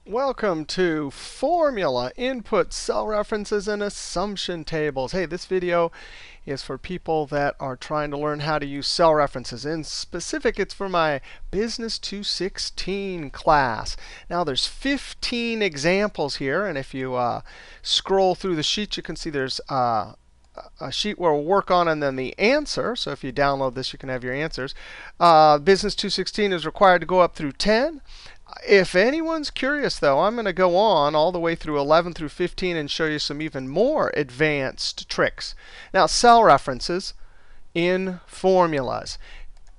Welcome to Formula Input Cell References and Assumption Tables. Hey, this video is for people that are trying to learn how to use cell references. In specific, it's for my Business 216 class. Now, there's 15 examples here, and if you scroll through the sheet, you can see there's a sheet where we'll work on and then the answer. So if you download this, you can have your answers. Business 216 is required to go up through 10. If anyone's curious, though, I'm going to go on all the way through 11 through 15 and show you some even more advanced tricks. Now, cell references in formulas.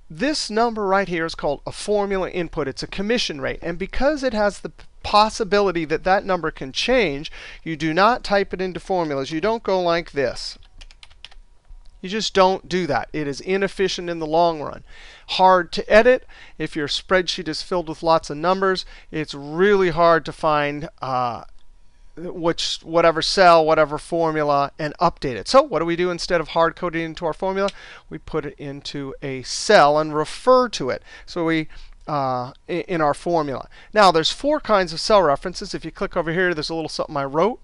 This number right here is called a formula input. It's a commission rate. And because it has the possibility that that number can change, you do not type it into formulas. You don't go like this. You just don't do that. It is inefficient in the long run. Hard to edit. If your spreadsheet is filled with lots of numbers, it's really hard to find whatever cell, whatever formula, and update it. So what do we do instead of hard coding into our formula? We put it into a cell and refer to it. So we in our formula. Now there's 4 kinds of cell references. If you click over here, there's a little something I wrote.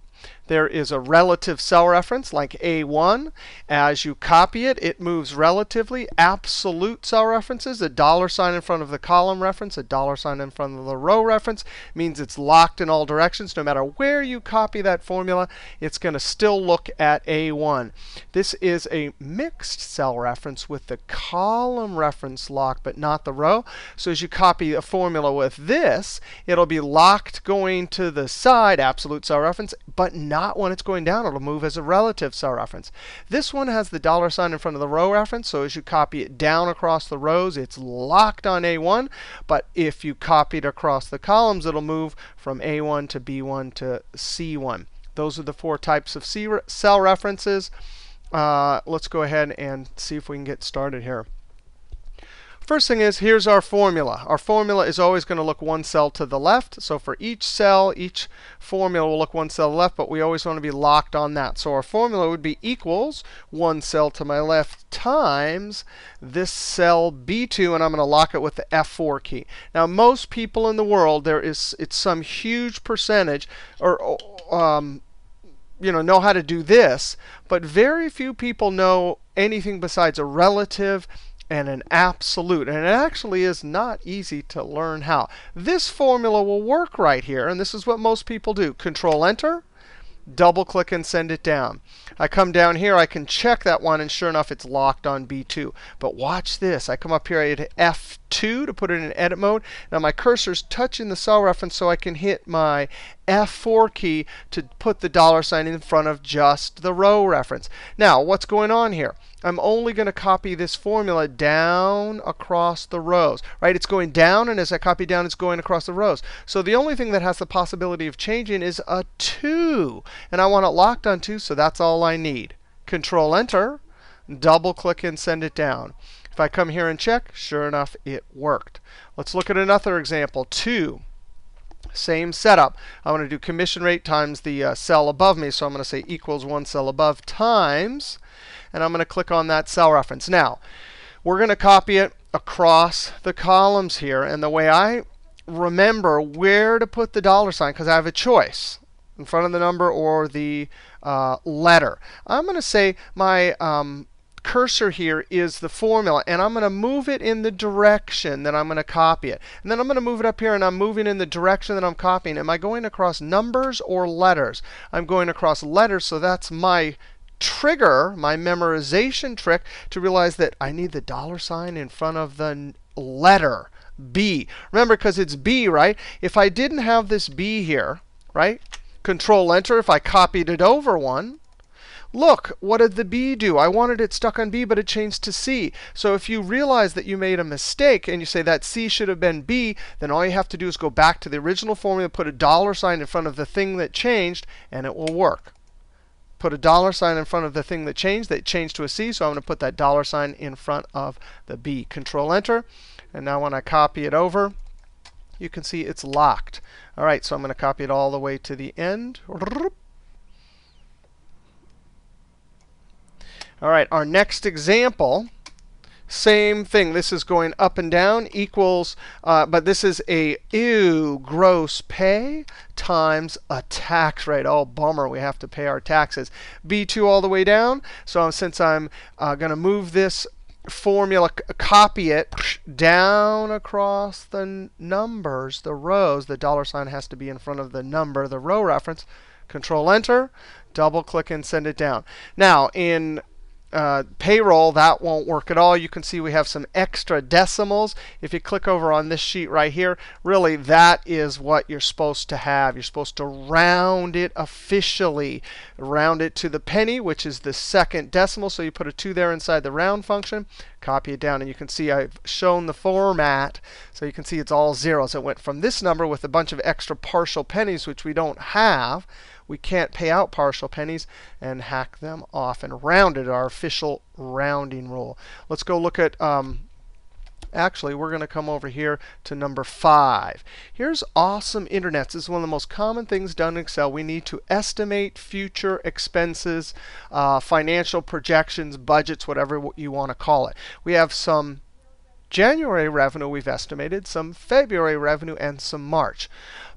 There is a relative cell reference like A1. As you copy it, it moves relatively. Absolute cell references, a $ in front of the column reference, a $ in front of the row reference, means it's locked in all directions. No matter where you copy that formula, it's going to still look at A1. This is a mixed cell reference with the column reference locked, but not the row. So as you copy a formula with this, it'll be locked going to the side, absolute cell reference, but not when it's going down. It'll move as a relative cell reference. This one has the $ in front of the row reference. So as you copy it down across the rows, it's locked on A1. But if you copy it across the columns, it'll move from A1 to B1 to C1. Those are the 4 types of cell references. Let's go ahead and see if we can get started here. First thing is, here's our formula. Our formula is always going to look 1 cell to the left. So for each cell, each formula will look 1 cell left, but we always want to be locked on that. So our formula would be equals 1 cell to my left times this cell B2, and I'm going to lock it with the F4 key. Now, most people in the world, it's some huge percentage, or know how to do this, but very few people know anything besides a relative and an absolute. And it actually is not easy to learn how. This formula will work right here, and this is what most people do. Control Enter, double click, and send it down. I come down here, I can check that one, and sure enough, it's locked on B2. But watch this. I come up here, I hit F2 to put it in edit mode. Now my cursor's touching the cell reference, so I can hit my F4 key to put the $ in front of just the row reference. Now, what's going on here? I'm only going to copy this formula down across the rows. Right? It's going down, and as I copy down, it's going across the rows. So the only thing that has the possibility of changing is a 2. And I want it locked on 2, so that's all I need. Control Enter, double click, and send it down. If I come here and check, sure enough, it worked. Let's look at another example. 2. Same setup. I want to do commission rate times the cell above me. So I'm going to say equals 1 cell above times. And I'm going to click on that cell reference. Now, we're going to copy it across the columns here. And the way I remember where to put the $, because I have a choice in front of the number or the letter. I'm going to say my cursor here is the formula, and I'm going to move it in the direction that I'm going to copy it. And then I'm going to move it up here, and I'm moving in the direction that I'm copying. Am I going across numbers or letters? I'm going across letters, so that's my trigger, my memorization trick to realize that I need the $ in front of the letter B. Remember, because it's B, right? If I didn't have this B here, right? Control Enter, if I copied it over one, look, what did the B do? I wanted it stuck on B, but it changed to C. So if you realize that you made a mistake and you say that C should have been B, then all you have to do is go back to the original formula, put a $ in front of the thing that changed, and it will work. Put a $ in front of the thing that changed to a C, so I'm going to put that $ in front of the B. Control Enter. And now when I copy it over, you can see it's locked. All right, so I'm going to copy it all the way to the end. All right, our next example Same thing. This is going up and down equals, but this is a gross pay times a tax rate. Oh, bummer, we have to pay our taxes. B2 all the way down. So since I'm going to move this formula, copy it down across the numbers, the rows, the dollar sign has to be in front of the number, the row reference. Control Enter, double click and send it down. Now in payroll, that won't work at all. You can see we have some extra decimals. If you click over on this sheet right here, really that is what you're supposed to have. You're supposed to round it officially. Round it to the penny, which is the second decimal. So you put a 2 there inside the round function. Copy it down, and you can see I've shown the format. So you can see it's all zeros. It went from this number with a bunch of extra partial pennies, which we don't have. We can't pay out partial pennies, and hack them off and round it, our official rounding rule. Let's go look at, actually, we're going to come over here to number 5. Here's awesome internets. This is one of the most common things done in Excel. We need to estimate future expenses, financial projections, budgets, whatever you want to call it. We have some January revenue we've estimated, some February revenue, and some March.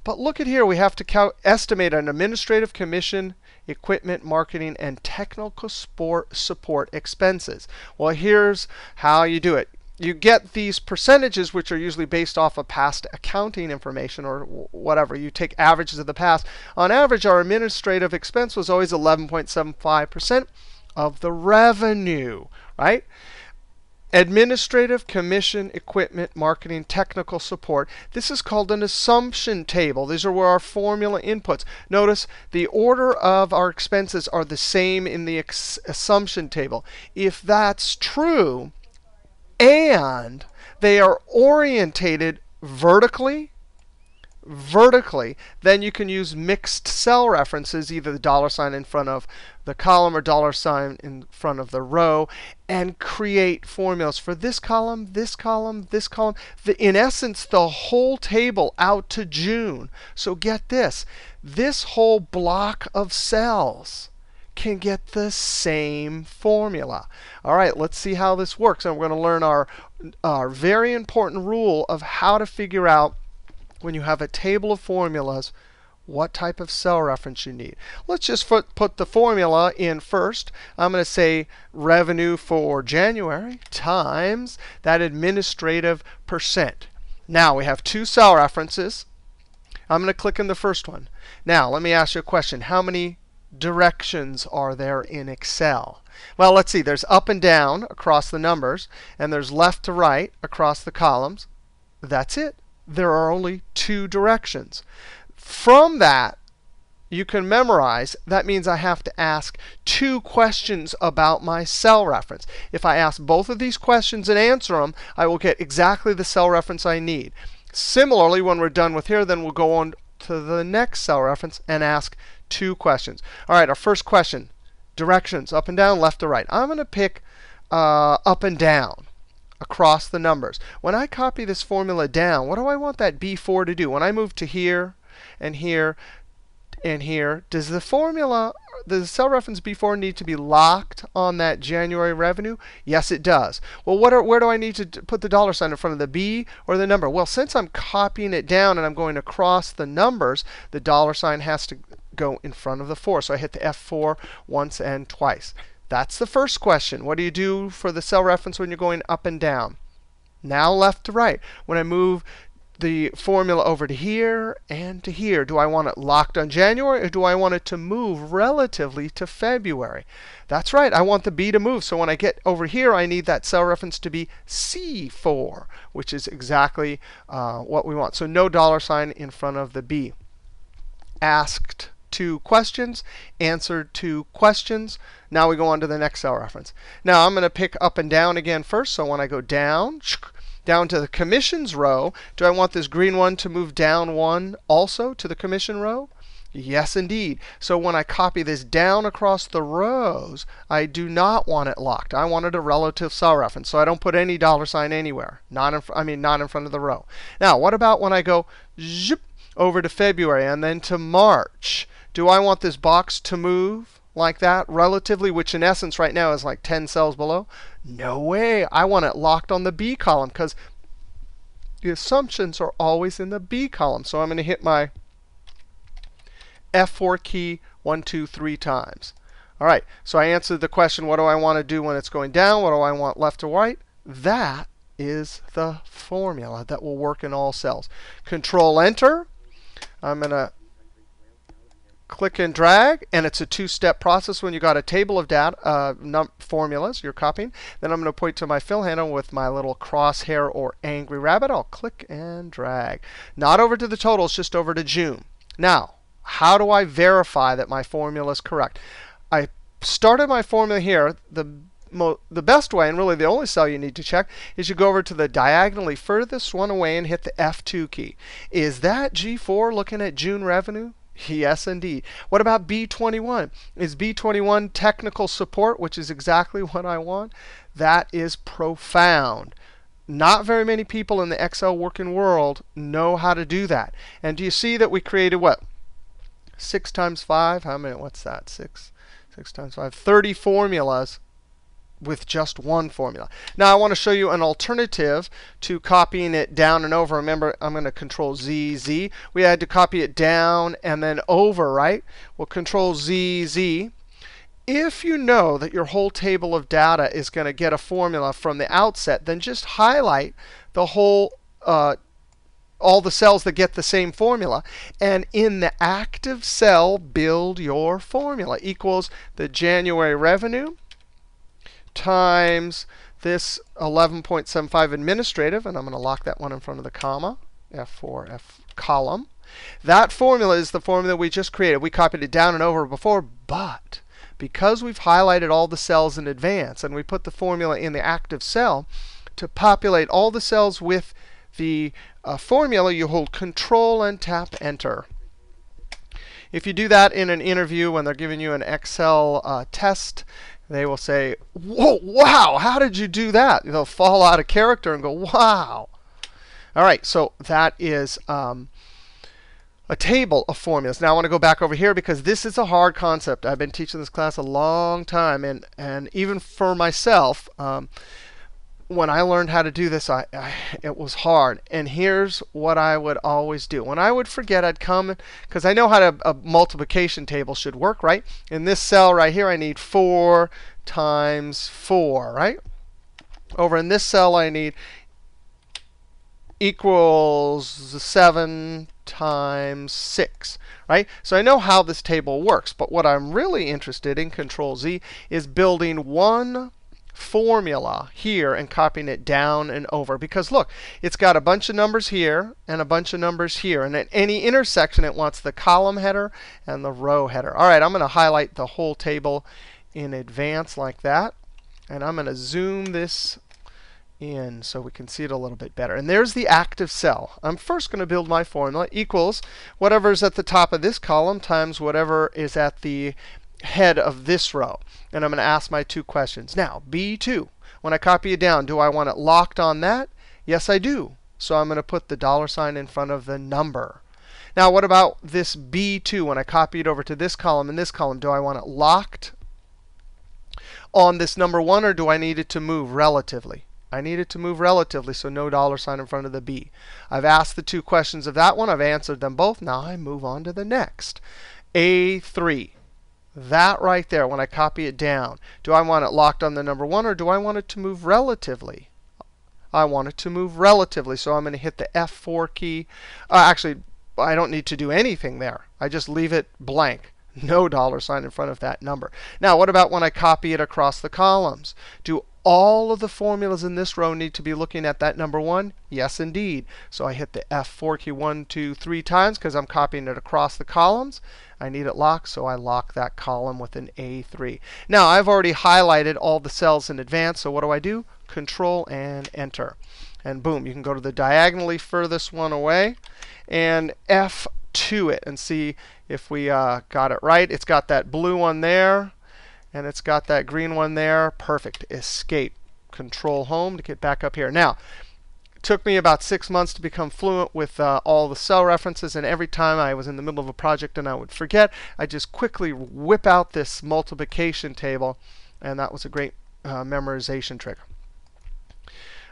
But look at here. We have to estimate an administrative commission, equipment, marketing, and technical support expenses. Well, here's how you do it. You get these percentages, which are usually based off of past accounting information or whatever. You take averages of the past. On average, our administrative expense was always 11.75% of the revenue, right? Administrative, commission, equipment, marketing, technical support. This is called an assumption table. These are where our formula inputs. Notice the order of our expenses are the same in the assumption table. If that's true, and they are orientated vertically, then you can use mixed cell references, either the dollar sign in front of the column or dollar sign in front of the row, and create formulas for this column, this column, this column. In essence, the whole table out to June. So get this. This whole block of cells can get the same formula. All right, let's see how this works. And we're going to learn our very important rule of how to figure out, when you have a table of formulas, what type of cell reference you need. Let's just put the formula in first. I'm going to say revenue for January times that administrative percent. Now we have 2 cell references. I'm going to click in the first one. Now let me ask you a question. How many directions are there in Excel? Well, let's see. There's up and down across the numbers, and there's left to right across the columns. That's it. There are only 2 directions. From that, you can memorize. That means I have to ask 2 questions about my cell reference. If I ask both of these questions and answer them, I will get exactly the cell reference I need. Similarly, when we're done with here, then we'll go on to the next cell reference and ask 2 questions. All right, our first question, directions, up and down, left to right. I'm going to pick up and down across the numbers. When I copy this formula down, what do I want that B4 to do? When I move to here and here and here, does the formula, the cell reference B4 need to be locked on that January revenue? Yes, it does. Well, where do I need to put the dollar sign in front of the B or the number? Well, since I'm copying it down and I'm going across the numbers, the dollar sign has to go in front of the 4. So I hit the F4 once and twice. That's the first question. What do you do for the cell reference when you're going up and down? Now left to right. When I move the formula over to here and to here, do I want it locked on January, or do I want it to move relatively to February? That's right. I want the B to move. So when I get over here, I need that cell reference to be C4, which is exactly what we want. So no dollar sign in front of the B. Asked 2 questions, answered 2 questions. Now we go on to the next cell reference. Now I'm going to pick up and down again first. So when I go down to the commissions row, do I want this green one to move down 1 also to the commission row? Yes, indeed. So when I copy this down across the rows, I do not want it locked. I wanted a relative cell reference. So I don't put any dollar sign anywhere. Not in front of the row. Now, what about when I go zip over to February and then to March? Do I want this box to move like that relatively, which in essence right now is like 10 cells below. No way. I want it locked on the B column because the assumptions are always in the B column. So I'm going to hit my F4 key 1, 2, 3 times. All right, so I answered the question, what do I want to do when it's going down? What do I want left to right? That is the formula that will work in all cells. Control Enter. I'm going to click and drag, and it's a two-step process when you got a table of data formulas you're copying. Then I'm going to point to my fill handle with my little crosshair or angry rabbit. I'll click and drag. Not over to the totals, just over to June. Now, how do I verify that my formula is correct? I started my formula here. The best way, and really the only cell you need to check, is you go over to the diagonally furthest one away and hit the F2 key. Is that G4 looking at June revenue? Yes, indeed. What about B21? Is B21 technical support, which is exactly what I want? That is profound. Not very many people in the Excel working world know how to do that. And do you see that we created what? 6 times 5? How many? What's that? 6 times 5. 30 formulas with just one formula. Now I want to show you an alternative to copying it down and over. Remember, I'm going to Control Z, Z. We had to copy it down and then over, right? Well, Control Z, Z. If you know that your whole table of data is going to get a formula from the outset, then just highlight the whole all the cells that get the same formula. And in the active cell, build your formula. Equals the January revenue times this 11.75 administrative. And I'm going to lock that one in front of the comma, F4, F column. That formula is the formula we just created. We copied it down and over before, but because we've highlighted all the cells in advance and we put the formula in the active cell, to populate all the cells with the formula, you hold Control and tap Enter. If you do that in an interview when they're giving you an Excel test, they will say, whoa, wow, how did you do that? They'll fall out of character and go, wow. All right, so that is a table of formulas. Now I want to go back over here because this is a hard concept. I've been teaching this class a long time, and even for myself, when I learned how to do this, it was hard. And here's what I would always do. When I would forget, I'd come, because I know how a multiplication table should work, right? In this cell right here, I need 4 times 4, right? Over in this cell, I need equals 7 times 6, right? So I know how this table works. But what I'm really interested in, Control Z, is building one formula here and copying it down and over. Because look, it's got a bunch of numbers here and a bunch of numbers here. And at any intersection, it wants the column header and the row header. All right, I'm going to highlight the whole table in advance like that. And I'm going to zoom this in so we can see it a little bit better. And there's the active cell. I'm first going to build my formula equals whatever's at the top of this column times whatever is at the head of this row. And I'm going to ask my two questions. Now, B2, when I copy it down, do I want it locked on that? Yes, I do. So I'm going to put the $ in front of the number. Now, what about this B2? When I copy it over to this column and this column, do I want it locked on this number 1, or do I need it to move relatively? I need it to move relatively, so no $ in front of the B. I've asked the two questions of that one. I've answered them both. Now I move on to the next. A3. That right there, when I copy it down, do I want it locked on the number 1, or do I want it to move relatively? I want it to move relatively, so I'm going to hit the F4 key. Actually, I don't need to do anything there. I just leave it blank. No $ in front of that number. Now, what about when I copy it across the columns? Do all of the formulas in this row need to be looking at that number 1? Yes, indeed. So I hit the F4 key 1, 2, 3 times because I'm copying it across the columns. I need it locked, so I lock that column with an A3. Now, I've already highlighted all the cells in advance, so what do? Control and Enter. And boom, you can go to the diagonally furthest one away and F2 it and see if we got it right. It's got that blue one there, and it's got that green one there. Perfect. Escape. Control Home to get back up here. Now, Took me about 6 months to become fluent with all the cell references, and every time I was in the middle of a project and I would forget, I just quickly whip out this multiplication table, and that was a great memorization trick.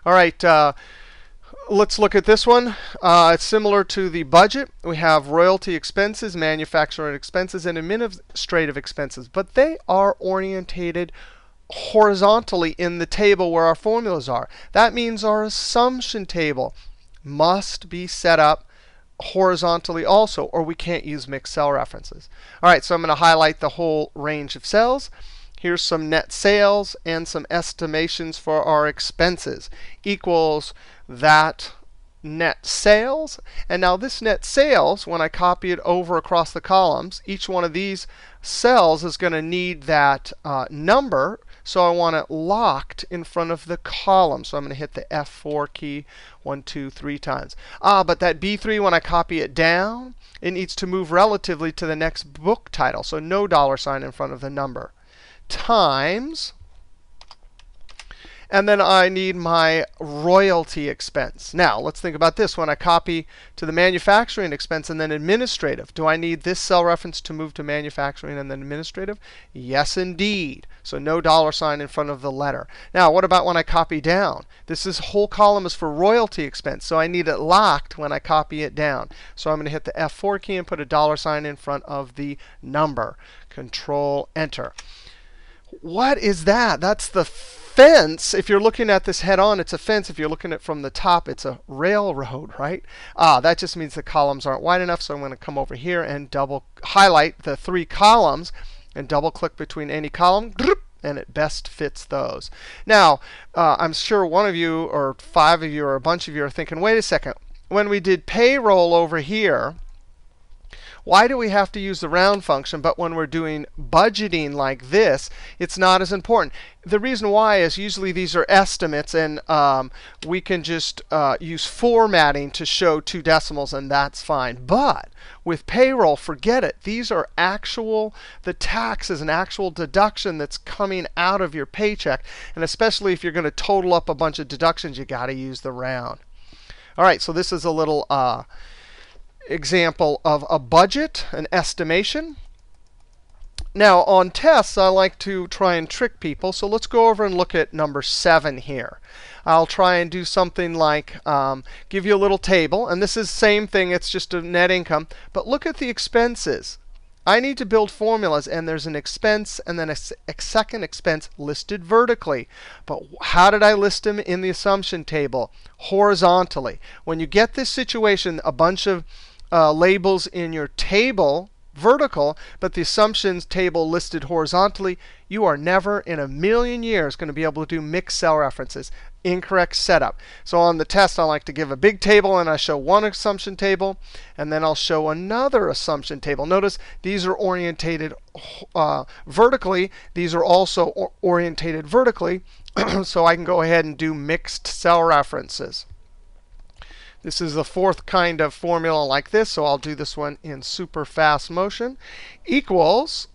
All right, let's look at this one. It's similar to the budget. We have royalty expenses, manufacturing expenses, and administrative expenses, but they are orientated horizontally in the table where our formulas are. That means our assumption table must be set up horizontally also, or we can't use mixed cell references. All right, so I'm going to highlight the whole range of cells. Here's some net sales and some estimations for our expenses equals that net sales. And now this net sales, when I copy it over across the columns, each one of these cells is going to need that number. So I want it locked in front of the column. So I'm going to hit the F4 key 1, 2, 3 times. But that B3, when I copy it down, it needs to move relatively to the next book title. So no $ in front of the number. Times. And then I need my royalty expense. Now, let's think about this. When I copy to the manufacturing expense and then administrative, do I need this cell reference to move to manufacturing and then administrative? Yes, indeed. So no $ in front of the letter. Now, what about when I copy down? This whole column is for royalty expense, so I need it locked when I copy it down. So I'm going to hit the F4 key and put a $ in front of the number. Control Enter. What is that? That's the fence. If you're looking at this head on, it's a fence. If you're looking at it from the top, it's a railroad, right? That just means the columns aren't wide enough. So I'm going to come over here and double highlight the 3 columns and double click between any column, and it best fits those. Now, I'm sure one of you or 5 of you or a bunch of you are thinking, wait a second. When we did payroll over here, why do we have to use the round function? But when we're doing budgeting like this, it's not as important. The reason why is usually these are estimates, and we can just use formatting to show 2 decimals, and that's fine. But with payroll, forget it. These are actual, the tax is an actual deduction that's coming out of your paycheck. And especially if you're going to total up a bunch of deductions, you got to use the round. All right, so this is a little example of a budget, an estimation. Now, on tests, I like to try and trick people. So let's go over and look at number 7 here. I'll try and do something like give you a little table. And this is the same thing. It's just a net income. But look at the expenses. I need to build formulas, and there's an expense and then a second expense listed vertically. But how did I list them in the assumption table? Horizontally. When you get this situation, a bunch of labels in your table vertical, but the assumptions table listed horizontally, you are never in a million years going to be able to do mixed cell references. Incorrect setup. So on the test, I like to give a big table, and I show one assumption table, and then I'll show another assumption table. Notice these are orientated vertically. These are also orientated vertically, so I can go ahead and do mixed cell references. This is the 4th kind of formula like this, so I'll do this one in super fast motion. Equals,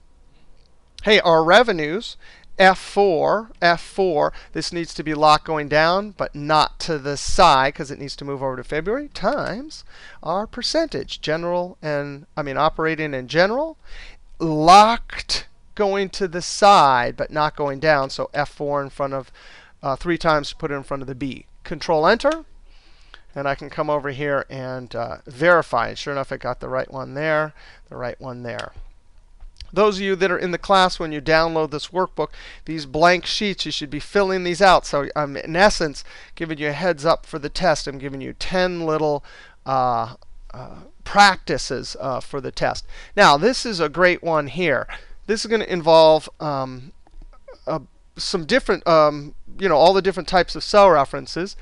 hey, our revenues, F4. This needs to be locked going down, but not to the side because it needs to move over to February, times our percentage, operating in general, locked going to the side, but not going down. So F4 in front of 3 times to put it in front of the B. Control Enter. And I can come over here and verify. And sure enough, I got the right one there, the right one there. Those of you that are in the class, when you download this workbook, these blank sheets, you should be filling these out. So I'm, in essence, giving you a heads up for the test. I'm giving you 10 little practices for the test. Now, this is a great one here. This is going to involve some different, all the different types of cell references.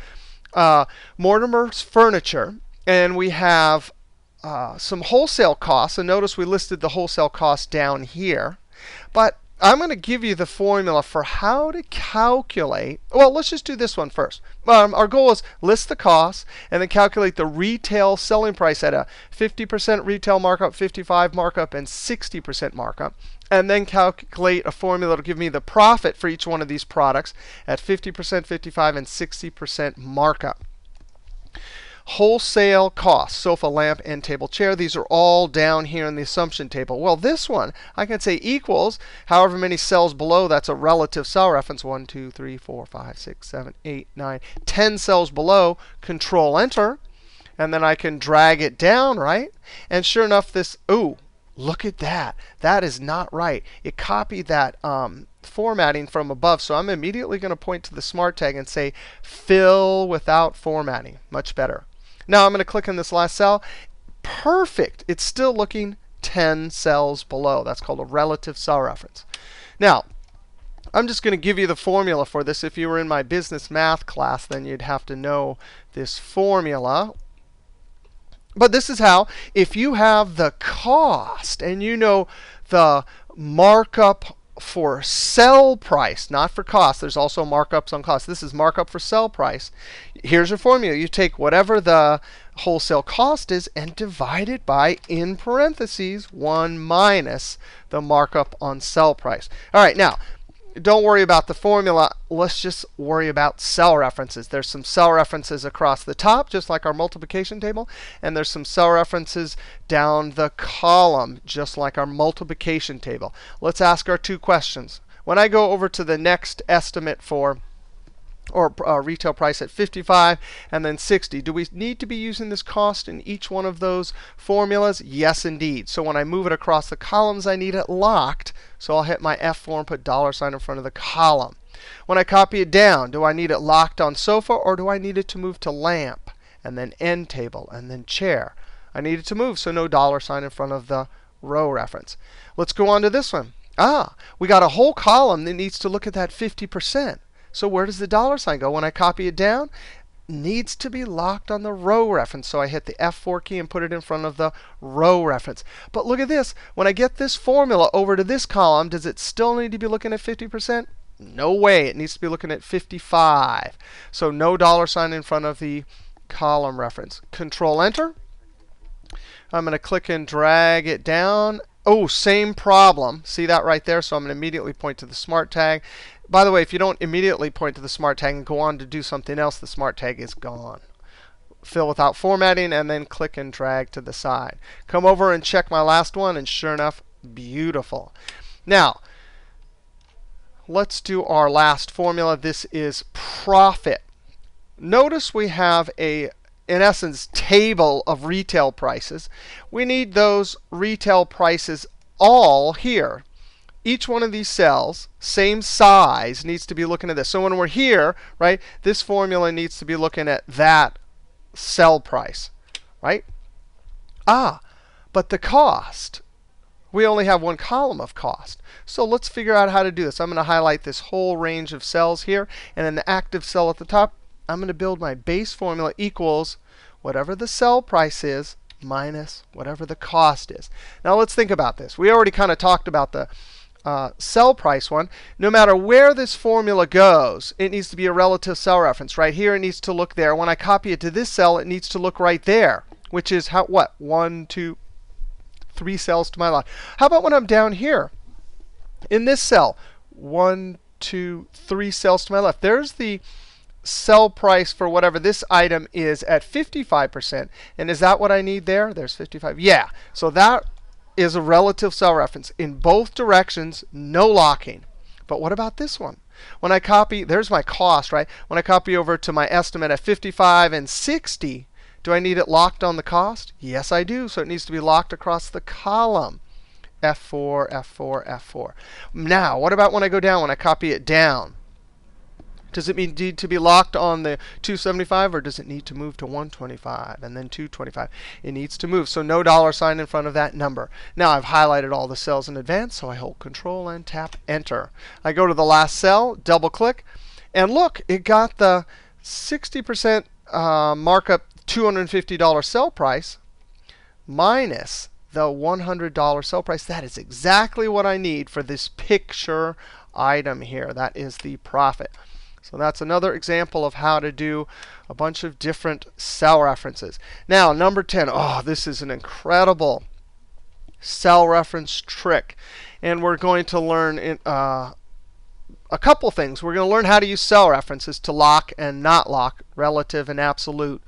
Mortimer's Furniture, and we have some wholesale costs. And notice we listed the wholesale costs down here. But I'm going to give you the formula for how to calculate. Well, let's just do this one first. Our goal is list the costs and then calculate the retail selling price at a 50% retail markup, 55 markup, and 60% markup. And then calculate a formula to give me the profit for each one of these products at 50%, 55, and 60% markup. Wholesale costs, sofa, lamp, end table, chair. These are all down here in the assumption table. Well, this one, I can say equals however many cells below. That's a relative cell reference. 1, 2, 3, 4, 5, 6, 7, 8, 9, 10 cells below. Control Enter. And then I can drag it down, right? And sure enough, this, ooh, look at that. That is not right. It copied that formatting from above. So I'm immediately going to point to the Smart tag and say fill without formatting. Much better. Now I'm going to click on this last cell. Perfect. It's still looking 10 cells below. That's called a relative cell reference. Now, I'm just going to give you the formula for this. If you were in my business math class, then you'd have to know this formula. But this is how, if you have the cost and you know the markup for sell price, not for cost. There's also markups on cost. This is markup for sell price. Here's your formula. You take whatever the wholesale cost is and divide it by, in parentheses, 1 minus the markup on sell price. All right, now, don't worry about the formula. Let's just worry about cell references. There's some cell references across the top, just like our multiplication table. And there's some cell references down the column, just like our multiplication table. Let's ask our 2 questions. When I go over to the next estimate for, or retail price at 55 and then 60, do we need to be using this cost in each one of those formulas? Yes, indeed. So when I move it across the columns, I need it locked. So I'll hit my F4 and put $sign in front of the column. When I copy it down, do I need it locked on sofa, or do I need it to move to lamp, and then end table, and then chair? I need it to move, so no $sign in front of the row reference. Let's go on to this one. We got a whole column that needs to look at that 50%. So where does the $sign go? When I copy it down, needs to be locked on the row reference. So I hit the F4 key and put it in front of the row reference. But look at this. When I get this formula over to this column, does it still need to be looking at 50%? No way. It needs to be looking at 55. So no $sign in front of the column reference. Control Enter. I'm going to click and drag it down. Oh, same problem. See that right there? So I'm going to immediately point to the Smart tag. By the way, if you don't immediately point to the Smart tag and go on to do something else, the Smart tag is gone. Fill without formatting, and then click and drag to the side. Come over and check my last one, and sure enough, beautiful. Now, let's do our last formula. This is profit. Notice we have a, in essence, table of retail prices. We need those retail prices all here. Each one of these cells, same size, needs to be looking at this. So when we're here, right, this formula needs to be looking at that sell price, right? But the cost, we only have one column of cost. So let's figure out how to do this. I'm going to highlight this whole range of cells here. And in the active cell at the top, I'm going to build my base formula equals whatever the sell price is minus whatever the cost is. Now let's think about this. We already kind of talked about the sell price one. No matter where this formula goes, it needs to be a relative cell reference. Right here, it needs to look there. When I copy it to this cell, it needs to look right there, which is how, what? 1, 2, 3 cells to my left. How about when I'm down here in this cell? 1, 2, 3 cells to my left. There's the sell price for whatever this item is at 55%. And is that what I need there? There's 55. Yeah. So that is a relative cell reference. In both directions, no locking. But what about this one? When I copy, there's my cost, right? When I copy over to my estimate at 55 and 60, do I need it locked on the cost? Yes, I do. So it needs to be locked across the column. F4, F4, F4. Now, what about when I go down, when I copy it down? Does it need to be locked on the 275, or does it need to move to 125 and then 225? It needs to move. So no $sign in front of that number. Now I've highlighted all the cells in advance, so I hold Control and tap Enter. I go to the last cell, double click, and look, it got the 60% markup $250 sell price minus the $100 sell price. That is exactly what I need for this picture item here. That is the profit. So that's another example of how to do a bunch of different cell references. Now, number 10. Oh, this is an incredible cell reference trick. And we're going to learn a couple things. We're going to learn how to use cell references to lock and not lock, relative and absolute.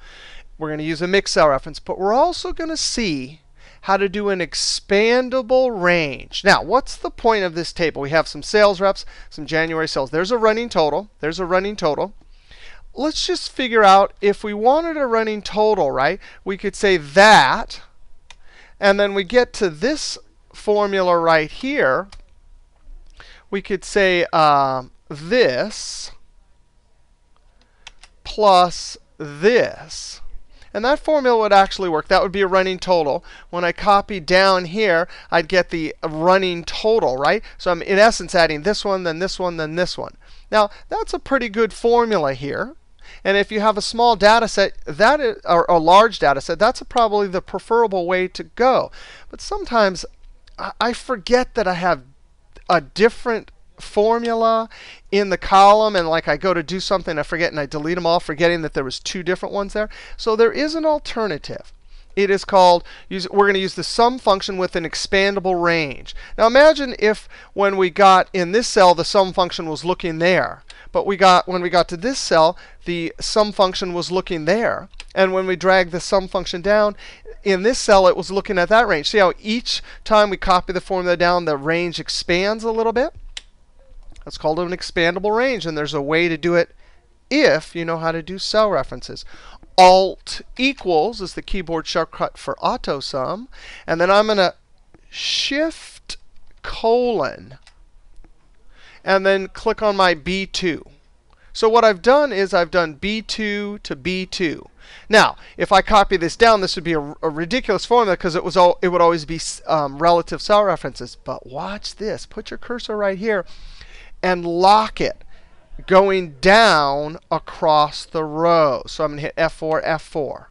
We're going to use a mixed cell reference, but we're also going to see how to do an expandable range. Now, what's the point of this table? We have some sales reps, some January sales. There's a running total. There's a running total. Let's just figure out if we wanted a running total, right? We could say that, and then we get to this formula right here. We could say this plus this. And that formula would actually work. That would be a running total. When I copy down here, I'd get the running total, right? So I'm, in essence, adding this one, then this one, then this one. Now, that's a pretty good formula here. And if you have a small data set, that is, or a large data set, that's probably the preferable way to go. But sometimes I forget that I have a different formula in the column, and like I go to do something, I forget, and I delete them all, forgetting that there was two different ones there. So there is an alternative. It is called, we're going to use the sum function with an expandable range. Now imagine if when we got in this cell, the sum function was looking there. But when we got to this cell, the sum function was looking there. And when we drag the sum function down, in this cell, it was looking at that range. See how each time we copy the formula down, the range expands a little bit? That's called an expandable range. And there's a way to do it if you know how to do cell references. Alt equals is the keyboard shortcut for AutoSum. And then I'm going to Shift colon, and then click on my B2. So what I've done is I've done B2 to B2. Now, if I copy this down, this would be a ridiculous formula because it would always be relative cell references. But watch this. Put your cursor right here and lock it going down across the row. So I'm going to hit F4, F4.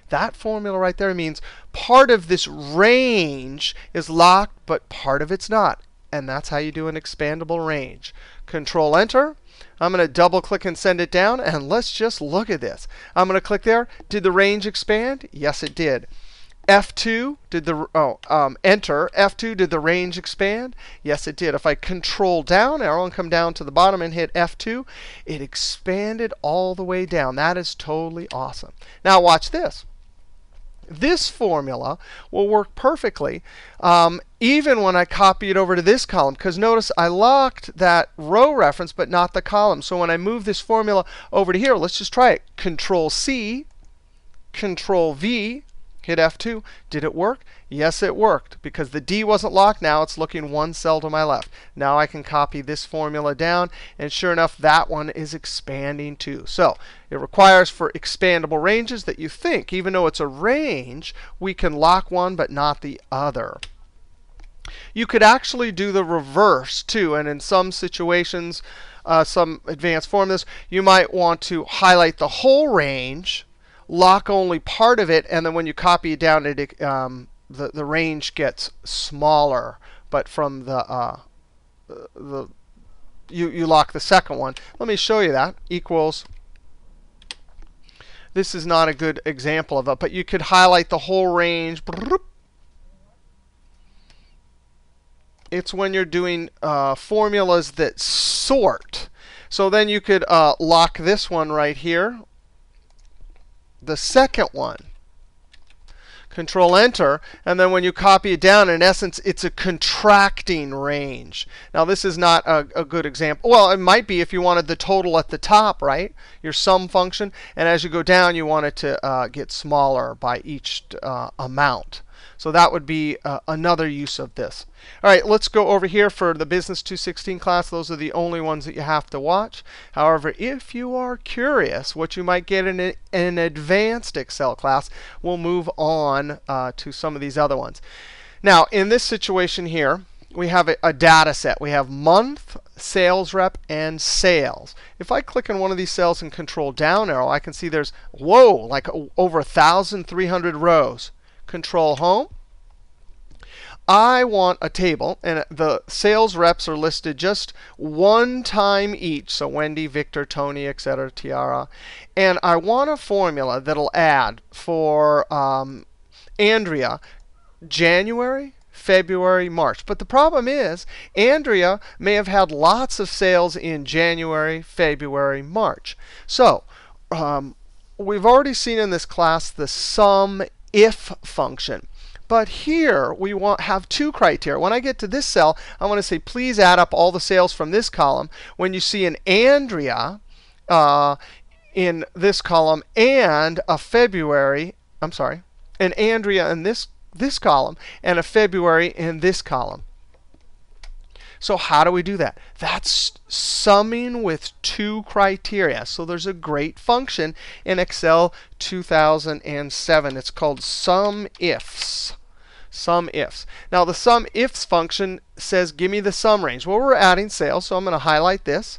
That formula right there means part of this range is locked, but part of it's not. And that's how you do an expandable range. Control Enter. I'm going to double click and send it down. And let's just look at this. I'm going to click there. Did the range expand? Yes, it did. F2, did the Enter. F2, did the range expand? Yes, it did. If I control down arrow and come down to the bottom and hit F2, it expanded all the way down. That is totally awesome. Now watch this. This formula will work perfectly even when I copy it over to this column. Because notice I locked that row reference, but not the column. So when I move this formula over to here, let's just try it. Control C, Control V, hit F2. Did it work? Yes, it worked. Because the D wasn't locked, now it's looking one cell to my left. Now I can copy this formula down. And sure enough, that one is expanding too. So it requires for expandable ranges that you think, even though it's a range, we can lock one but not the other. You could actually do the reverse too. And in some situations, some advanced formulas, you might want to highlight the whole range, lock only part of it, and then when you copy it down, the range gets smaller. But from you lock the second one. Let me show you that. Equals. This is not a good example of it, but you could highlight the whole range. It's when you're doing formulas that sort. So then you could lock this one right here. The second one. Control Enter. And then when you copy it down, in essence, it's a contracting range. Now, this is not a good example. Well, it might be if you wanted the total at the top, right? Your sum function. And as you go down, you want it to get smaller by each amount. So that would be another use of this. All right, let's go over here for the Business 216 class. Those are the only ones that you have to watch. However, if you are curious what you might get in an advanced Excel class, we'll move on to some of these other ones. Now, in this situation here, we have a data set. We have month, sales rep, and sales. If I click on one of these cells and control down arrow, I can see there's, whoa, like over 1,300 rows. Control Home. I want a table, and the sales reps are listed just one time each. So Wendy, Victor, Tony, etc., Tiara. And I want a formula that'll add for Andrea, January, February, March. But the problem is, Andrea may have had lots of sales in January, February, March. So we've already seen in this class the sum if function. But here we have two criteria. When I get to this cell, I want to say, please add up all the sales from this column. When you see an Andrea in this column and a February, I'm sorry, an Andrea in this column and a February in this column. So how do we do that? That's summing with two criteria. So there's a great function in Excel 2007. It's called SUMIFS. SUMIFS. Now the SUMIFS function says, give me the sum range. Well, we're adding sales, so I'm going to highlight this.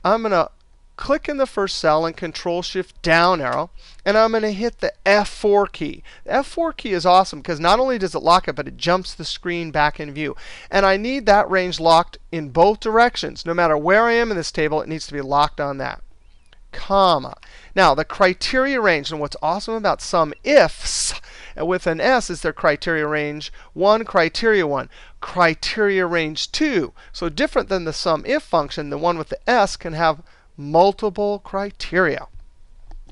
I'm going to click in the first cell and Control-Shift down arrow, and I'm going to hit the F4 key. The F4 key is awesome because not only does it lock it, but it jumps the screen back in view. And I need that range locked in both directions. No matter where I am in this table, it needs to be locked on that. Comma. Now the criteria range, and what's awesome about SUMIFS with an S is their criteria range 1, criteria 1, criteria range 2. So different than the SUMIF function, the one with the S can have multiple criteria.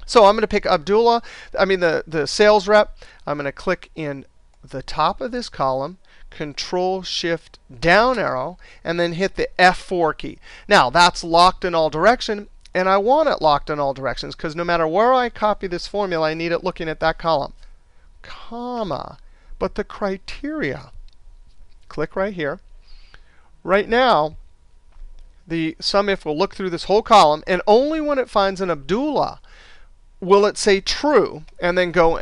So I'm going to pick Abdullah, the sales rep. I'm going to click in the top of this column, Control-Shift down arrow, and then hit the F4 key. Now that's locked in all directions, and I want it locked in all directions because no matter where I copy this formula, I need it looking at that column. Comma. But the criteria, click right here. Right now, the SUMIF will look through this whole column, and only when it finds an Abdullah will it say true and then go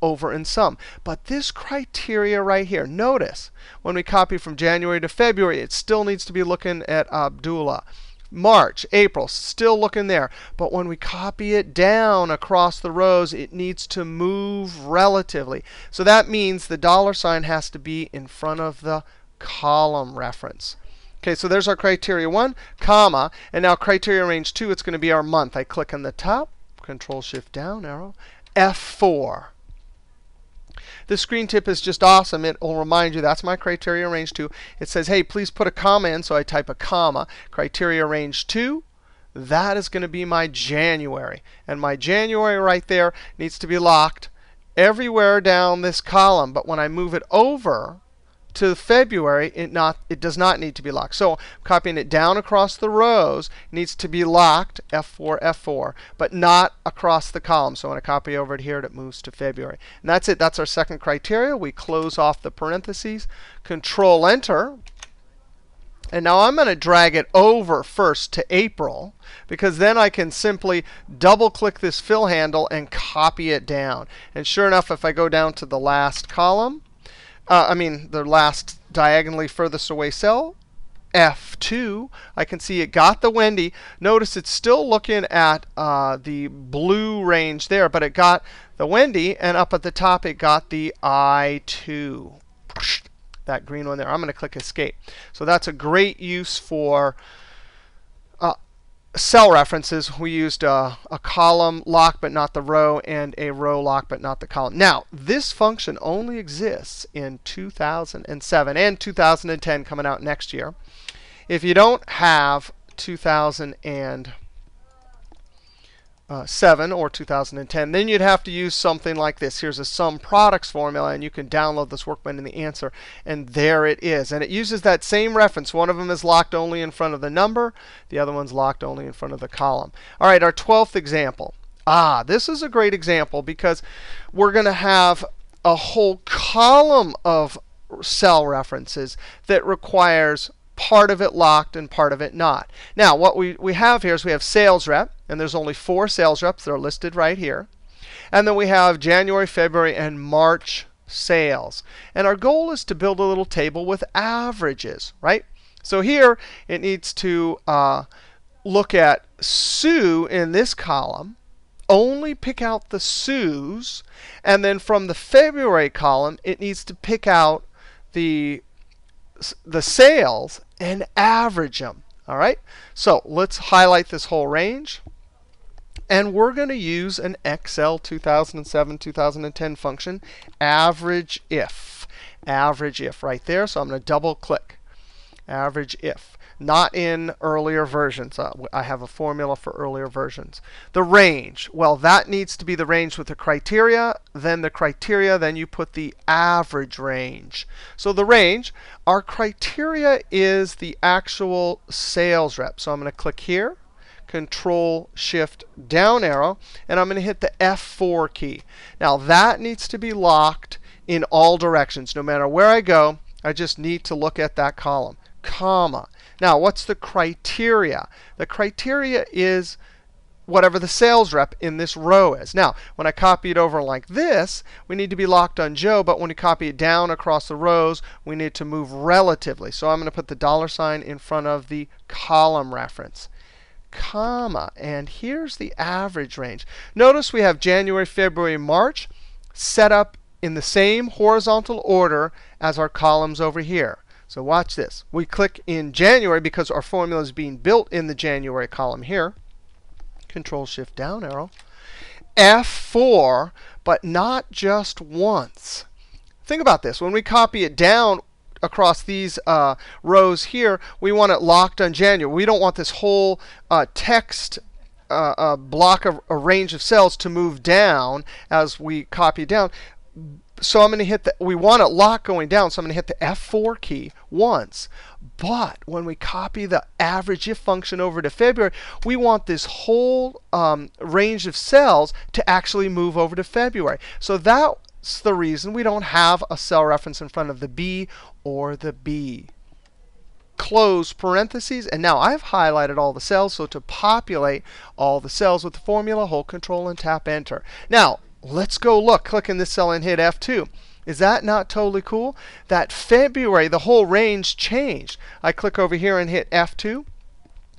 over and sum. But this criteria right here, notice when we copy from January to February, it still needs to be looking at Abdullah. March, April, still looking there. But when we copy it down across the rows, it needs to move relatively. So that means the dollar sign has to be in front of the column reference. Okay, so there's our criteria 1, comma. And now criteria range 2, it's going to be our month. I click on the top, Control-Shift down arrow, F4. The screen tip is just awesome. It will remind you that's my criteria range 2. It says, hey, please put a comma in. So I type a comma. Criteria range 2, that is going to be my January. And my January right there needs to be locked everywhere down this column. But when I move it over to February, it does not need to be locked. So copying it down across the rows needs to be locked, F4, F4, but not across the column. So when I copy over to here, it moves to February. And that's it. That's our second criteria. We close off the parentheses, Control-Enter. And now I'm going to drag it over first to April, because then I can simply double-click this fill handle and copy it down. And sure enough, if I go down to the last column, the last diagonally furthest away cell, F2, I can see it got the Wendy. Notice it's still looking at the blue range there, but it got the Wendy, and up at the top it got the I2, that green one there. I'm going to click Escape. So that's a great use for cell references. We used a column lock but not the row, and a row lock but not the column. Now, this function only exists in 2007 and 2010 coming out next year. If you don't have 2007 or 2010, then you'd have to use something like this. Here's a sum products formula, and you can download this workbook in the answer. And there it is. And it uses that same reference. One of them is locked only in front of the number. The other one's locked only in front of the column. All right, our 12th example. This is a great example because we're going to have a whole column of cell references that requires part of it locked and part of it not. Now, what we have here is we have sales rep, and there's only 4 sales reps that are listed right here. And then we have January, February, and March sales. And our goal is to build a little table with averages, right? So here it needs to look at Sue in this column, only pick out the Sues, and then from the February column, it needs to pick out the sales and average them. All right? So let's highlight this whole range. And we're going to use an Excel 2007-2010 function, average if. Average if right there. So I'm going to double click. Average if. not in earlier versions. I have a formula for earlier versions. The range, well, that needs to be the range with the criteria, then the criteria, then you put the average range. So the range, our criteria is the actual sales rep. So I'm going to click here. Control Shift down arrow, and I'm going to hit the F4 key. Now that needs to be locked in all directions. No matter where I go, I just need to look at that column, comma. Now what's the criteria? The criteria is whatever the sales rep in this row is. Now, when I copy it over like this, we need to be locked on Joe, but when we copy it down across the rows, we need to move relatively. So I'm going to put the $ in front of the column reference, comma, and here's the average range. Notice we have January, February, March set up in the same horizontal order as our columns over here. So watch this. We click in January because our formula is being built in the January column here. Control Shift down arrow. F4, but not just once. Think about this. When we copy it down across these rows here, we want it locked on January. We don't want this whole text block of a range of cells to move down as we copy it down. So I'm going to hit the, we want it locked going down, so I'm going to hit the F4 key once. But when we copy the average if function over to February, we want this whole range of cells to actually move over to February. So that's the reason we don't have a cell reference in front of the B or the B. Close parentheses. And now I've highlighted all the cells. So to populate all the cells with the formula, hold Control and tap Enter. Now, let's go look. Click in this cell and hit F2. Is that not totally cool? That February, the whole range changed. I click over here and hit F2.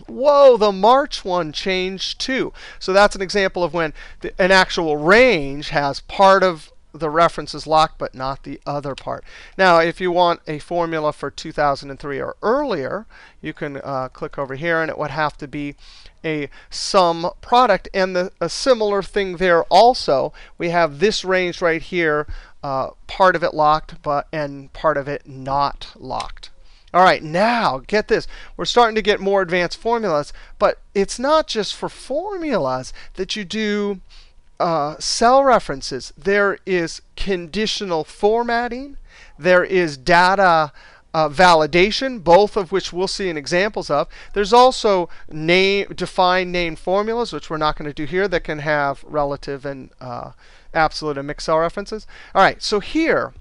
Whoa, the March one changed too. So that's an example of when an actual range has part of the references locked, but not the other part. Now, if you want a formula for 2003 or earlier, you can click over here, and it would have to be a sum product. And a similar thing there also. We have this range right here, part of it locked, and part of it not locked. All right, now get this. We're starting to get more advanced formulas, but it's not just for formulas that you do cell references. There is conditional formatting. There is data validation, both of which we'll see in examples of. There's also defined named formulas, which we're not going to do here, that can have relative and absolute and mixed cell references. All right, so here,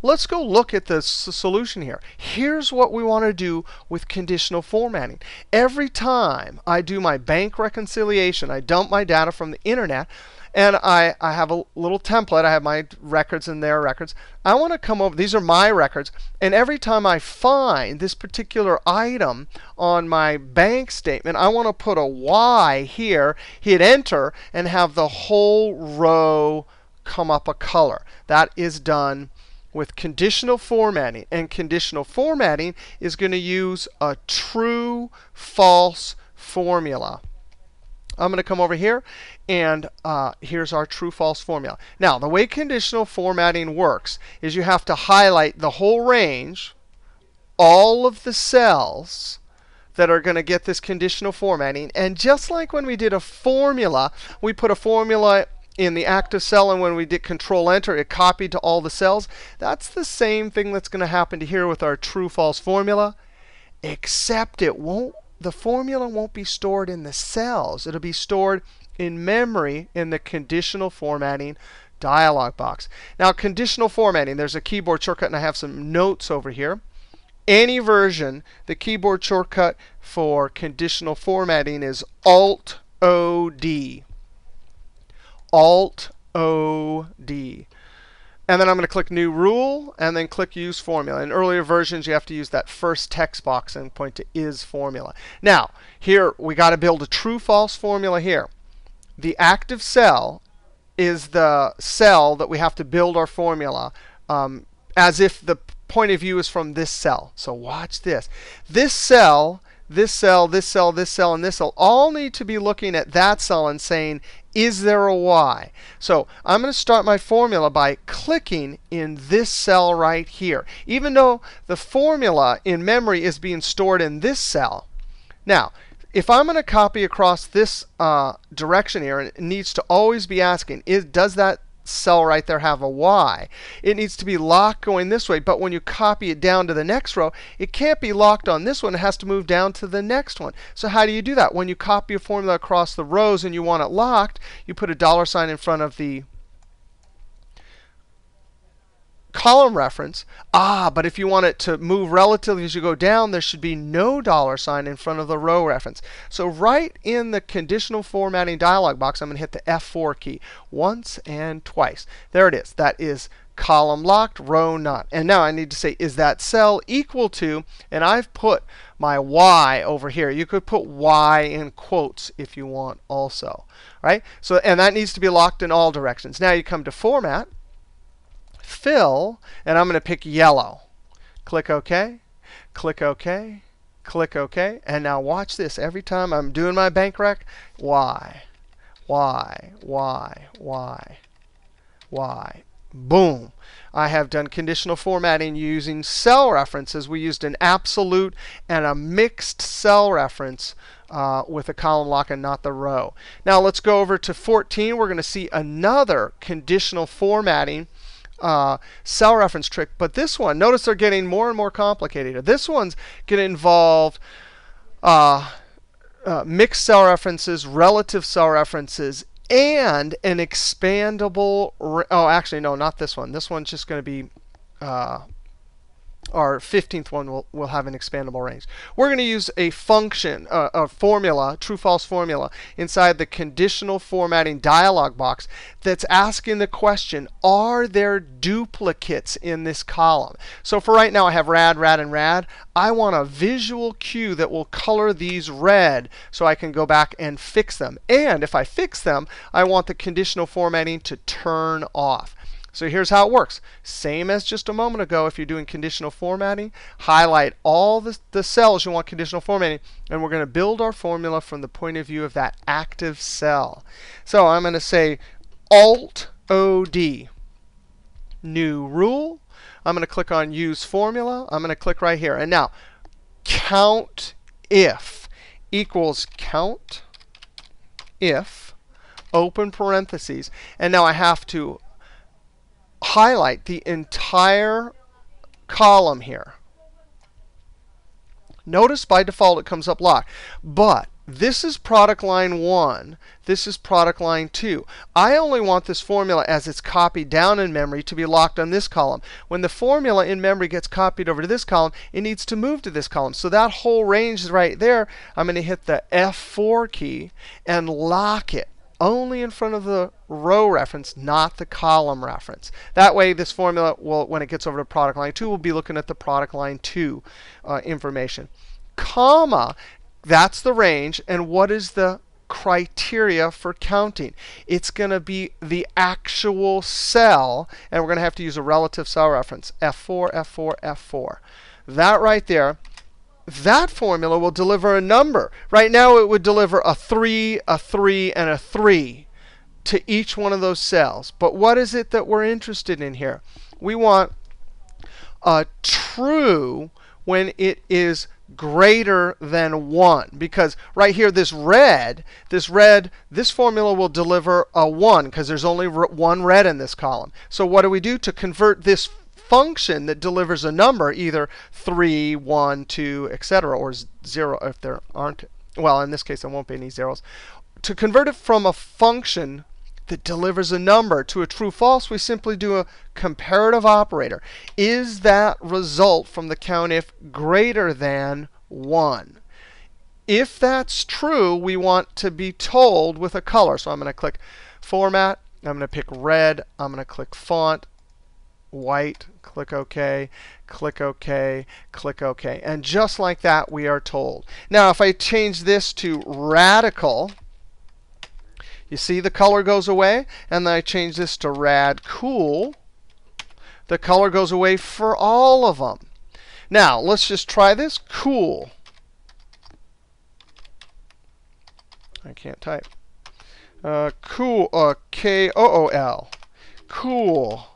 let's go look at the solution here. Here's what we want to do with conditional formatting. Every time I do my bank reconciliation, I dump my data from the internet, and I have a little template. I have my records and their records. I want to come over. These are my records. And every time I find this particular item on my bank statement, I want to put a Y here, hit Enter, and have the whole row come up a color. That is done with conditional formatting. And conditional formatting is going to use a true false formula. I'm going to come over here, and here's our true false formula. Now, the way conditional formatting works is you have to highlight the whole range, all of the cells that are going to get this conditional formatting. And just like when we did a formula, we put a formula in the active cell, and when we did Control Enter, it copied to all the cells. That's the same thing that's going to happen to here with our true false formula, except the formula won't be stored in the cells. It'll be stored in memory in the conditional formatting dialog box. Now, conditional formatting, there's a keyboard shortcut, and I have some notes over here. Any version, the keyboard shortcut for conditional formatting is Alt-O-D. Alt-O-D. And then I'm going to click New Rule, and then click Use Formula. In earlier versions, you have to use that first text box and point to Is Formula. Now, here, we got to build a true-false formula here. The active cell is the cell that we have to build our formula as if the point of view is from this cell. So watch this. This cell, this cell, this cell, this cell, and this cell all need to be looking at that cell and saying, Is there a y? So I'm going to start my formula by clicking in this cell right here, even though the formula in memory is being stored in this cell. Now, if I'm going to copy across this direction here, and it needs to always be asking, does that cell right there have a y? It needs to be locked going this way. But when you copy it down to the next row, it can't be locked on this one. It has to move down to the next one. So how do you do that? When you copy a formula across the rows and you want it locked, you put a $ in front of the column reference. But if you want it to move relatively as you go down, there should be no $ in front of the row reference. So right in the conditional formatting dialog box, I'm going to hit the F4 key once and twice. There it is. That is column locked, row not. And now I need to say, is that cell equal to, and I've put my y over here. You could put y in quotes if you want also. Right? So, and that needs to be locked in all directions. Now you come to Format, Fill, and I'm going to pick yellow. Click OK. Click OK. Click OK. And now watch this. Every time I'm doing my bank rec, Y, Y, Y, Y, Y. Boom. I have done conditional formatting using cell references. We used an absolute and a mixed cell reference with a column lock and not the row. Now let's go over to 14. We're going to see another conditional formatting cell reference trick. But this one, notice they're getting more and more complicated. This one's going to involve mixed cell references, relative cell references, and an expandable. Oh, actually, no, not this one. This one's just going to be our 15th one will have an expandable range. We're going to use a function, a formula, true-false formula, inside the conditional formatting dialog box that's asking the question, are there duplicates in this column? So for right now, I have rad, rad, and rad. I want a visual cue that will color these red so I can go back and fix them. And if I fix them, I want the conditional formatting to turn off. So here's how it works. Same as just a moment ago if you're doing conditional formatting. Highlight all the cells you want conditional formatting. And we're going to build our formula from the point of view of that active cell. So I'm going to say Alt-OD. New rule. I'm going to click on Use Formula. I'm going to click right here. And now, count if equals count if, open parentheses. And now I have to highlight the entire column here. Notice by default it comes up locked. But this is product line 1. This is product line 2. I only want this formula as it's copied down in memory to be locked on this column. When the formula in memory gets copied over to this column, it needs to move to this column. So that whole range is right there. I'm going to hit the F4 key and lock it only in front of the row reference, not the column reference. That way, this formula will, when it gets over to product line 2, we'll be looking at the product line 2 information. Comma, that's the range. And what is the criteria for counting? It's going to be the actual cell. And we're going to have to use a relative cell reference, F4, F4, F4. That right there. That formula will deliver a number. Right now, it would deliver a 3, a 3, and a 3 to each one of those cells. But what is it that we're interested in here? We want a true when it is greater than 1. Because right here, this formula will deliver a 1 because there's only one red in this column. So what do we do to convert this function that delivers a number, either 3, 1, 2, etc., or 0 if there aren't? Well, in this case, there won't be any zeros. To convert it from a function that delivers a number to a true false, we simply do a comparative operator. Is that result from the countif greater than 1? If that's true, we want to be told with a color. So I'm going to click Format. I'm going to pick red. I'm going to click Font, white, click OK, click OK, click OK. And just like that, we are told. Now, if I change this to radical, you see the color goes away. And then I change this to rad cool. The color goes away for all of them. Now, let's just try this. Cool. I can't type. Cool. Kool. Cool.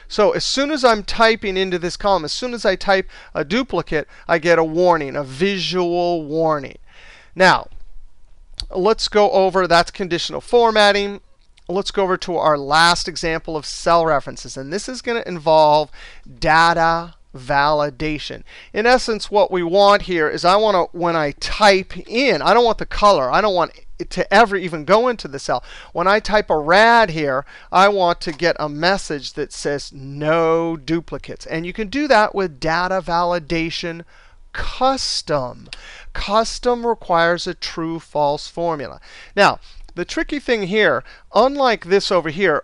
So as soon as I'm typing into this column, as soon as I type a duplicate, I get a warning, a visual warning. Now, let's go over, that's conditional formatting. Let's go over to our last example of cell references. And this is going to involve data validation. In essence, what we want here is I want to, when I type in, I don't want the color. I don't want it to ever even go into the cell. When I type a rad here, I want to get a message that says no duplicates. And you can do that with data validation custom. Custom requires a true-false formula. Now, the tricky thing here, unlike this over here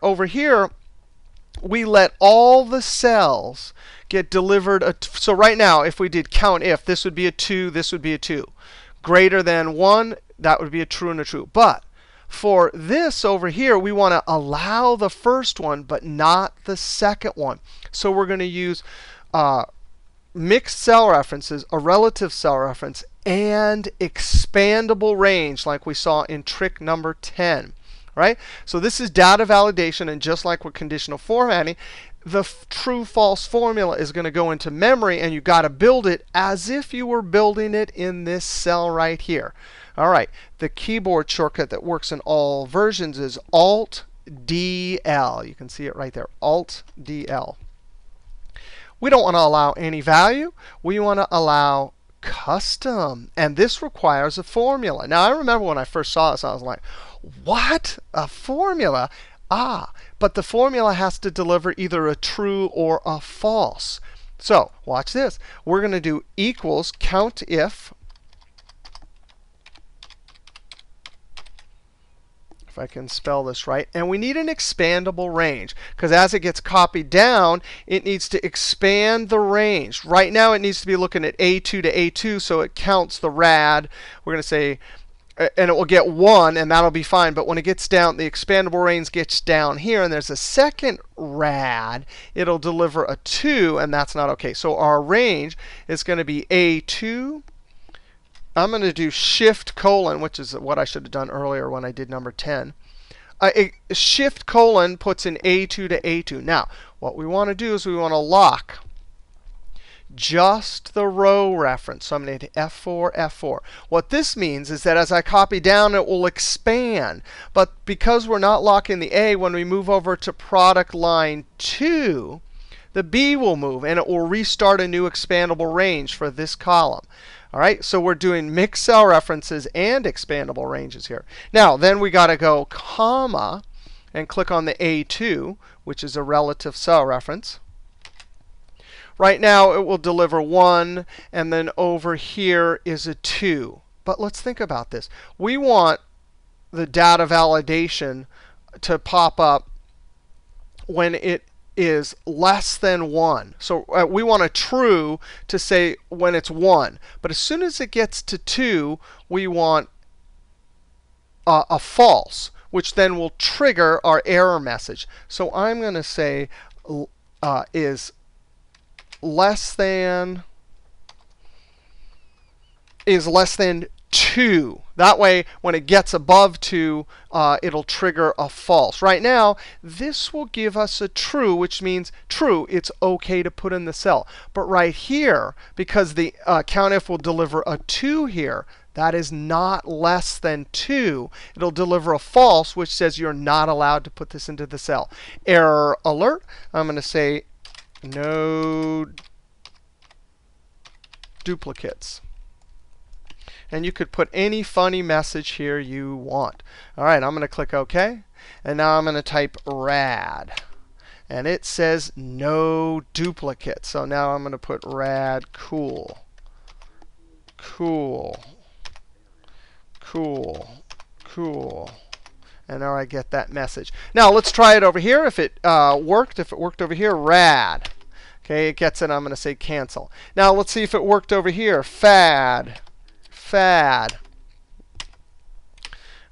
we let all the cells get delivered. So right now, if we did count if, this would be a 2, this would be a 2. Greater than 1, that would be a true and a true. But for this over here, we want to allow the first one, but not the second one. So we're going to use mixed cell references, a relative cell reference, and expandable range like we saw in trick number 10. Right? So this is data validation. And just like with conditional formatting, the true-false formula is going to go into memory. And you've got to build it as if you were building it in this cell right here. All right. The keyboard shortcut that works in all versions is Alt-DL. You can see it right there, Alt-DL. We don't want to allow any value. We want to allow custom. And this requires a formula. Now, I remember when I first saw this, I was like, what? A formula? Ah, but the formula has to deliver either a true or a false. So watch this. We're going to do equals count if. If I can spell this right. And we need an expandable range. Because as it gets copied down, it needs to expand the range. Right now, it needs to be looking at A2 to A2, so it counts the rad. We're going to say, and it will get 1, and that'll be fine. But when it gets down, the expandable range gets down here, and there's a second rad, it'll deliver a 2, and that's not OK. So our range is going to be A2. I'm going to do shift colon, which is what I should have done earlier when I did number 10. Shift colon puts in A2 to A2. Now, what we want to do is we want to lock just the row reference. So I'm going to hit F4, F4. What this means is that as I copy down, it will expand. But because we're not locking the A, when we move over to product line 2, the B will move, and it will restart a new expandable range for this column. All right, so we're doing mixed cell references and expandable ranges here. Now, then we got to go comma and click on the A2, which is a relative cell reference. Right now, it will deliver 1, and then over here is a 2. But let's think about this. We want the data validation to pop up when it is less than 1. So we want a true to say when it's 1. But as soon as it gets to 2, we want a false, which then will trigger our error message. So I'm going to say is less than 2. That way, when it gets above 2, it'll trigger a false. Right now, this will give us a true, which means true. It's OK to put in the cell. But right here, because the countif will deliver a 2 here, that is not less than 2. It'll deliver a false, which says you're not allowed to put this into the cell. Error alert. I'm going to say no duplicates. And you could put any funny message here you want. All right, I'm going to click OK. And now I'm going to type rad. And it says no duplicate. So now I'm going to put rad cool. Cool. Cool. Cool. And now I get that message. Now let's try it over here. If it worked, over here, rad. OK, it gets it. I'm going to say cancel. Now let's see if it worked over here. Fad. Fad.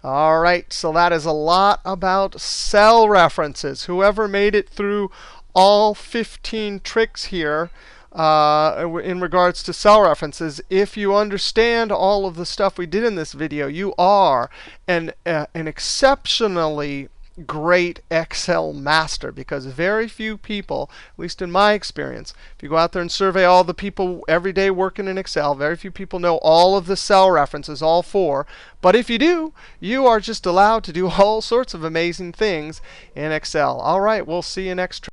All right, so that is a lot about cell references. Whoever made it through all 15 tricks here, in regards to cell references. If you understand all of the stuff we did in this video, you are an exceptionally great Excel master, because very few people, at least in my experience, if you go out there and survey all the people every day working in Excel, very few people know all of the cell references, all four. But if you do, you are just allowed to do all sorts of amazing things in Excel. All right, we'll see you next time.